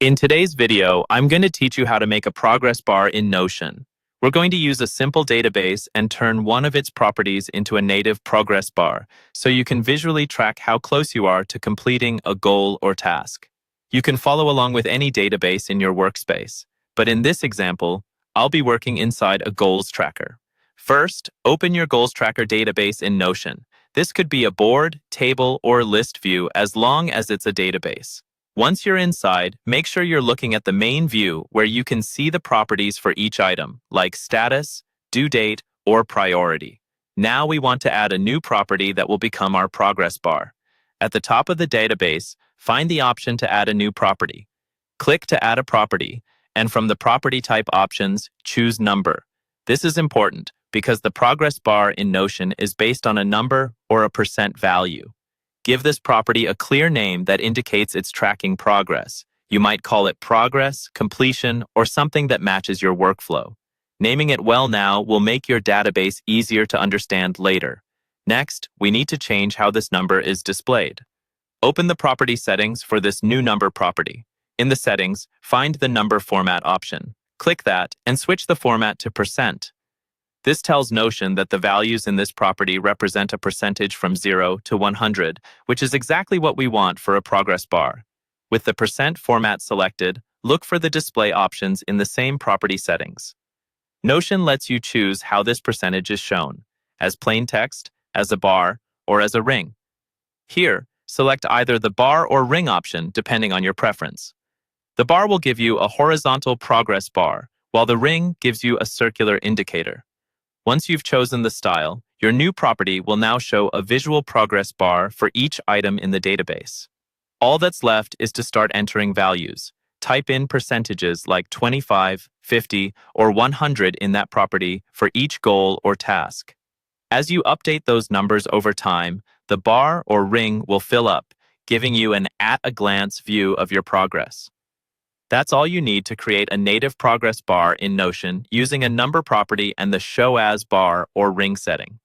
In today's video, I'm going to teach you how to make a progress bar in Notion. We're going to use a simple database and turn one of its properties into a native progress bar, so you can visually track how close you are to completing a goal or task. You can follow along with any database in your workspace, but in this example, I'll be working inside a goals tracker. First, open your goals tracker database in Notion. This could be a board, table, or list view as long as it's a database. Once you're inside, make sure you're looking at the main view where you can see the properties for each item, like status, due date, or priority. Now we want to add a new property that will become our progress bar. At the top of the database, find the option to add a new property. Click to add a property, and from the property type options, choose number. This is important because the progress bar in Notion is based on a number or a percent value. Give this property a clear name that indicates it's tracking progress. You might call it progress, completion, or something that matches your workflow. Naming it well now will make your database easier to understand later. Next, we need to change how this number is displayed. Open the property settings for this new number property. In the settings, find the number format option. Click that and switch the format to %. This tells Notion that the values in this property represent a percentage from 0 to 100, which is exactly what we want for a progress bar. With the % format selected, look for the display options in the same property settings. Notion lets you choose how this percentage is shown, as plain text, as a bar, or as a ring. Here, select either the bar or ring option depending on your preference. The bar will give you a horizontal progress bar, while the ring gives you a circular indicator. Once you've chosen the style, your new property will now show a visual progress bar for each item in the database. All that's left is to start entering values. Type in percentages like 25, 50, or 100 in that property for each goal or task. As you update those numbers over time, the bar or ring will fill up, giving you an at-a-glance view of your progress. That's all you need to create a native progress bar in Notion using a number property and the Show As bar or ring setting.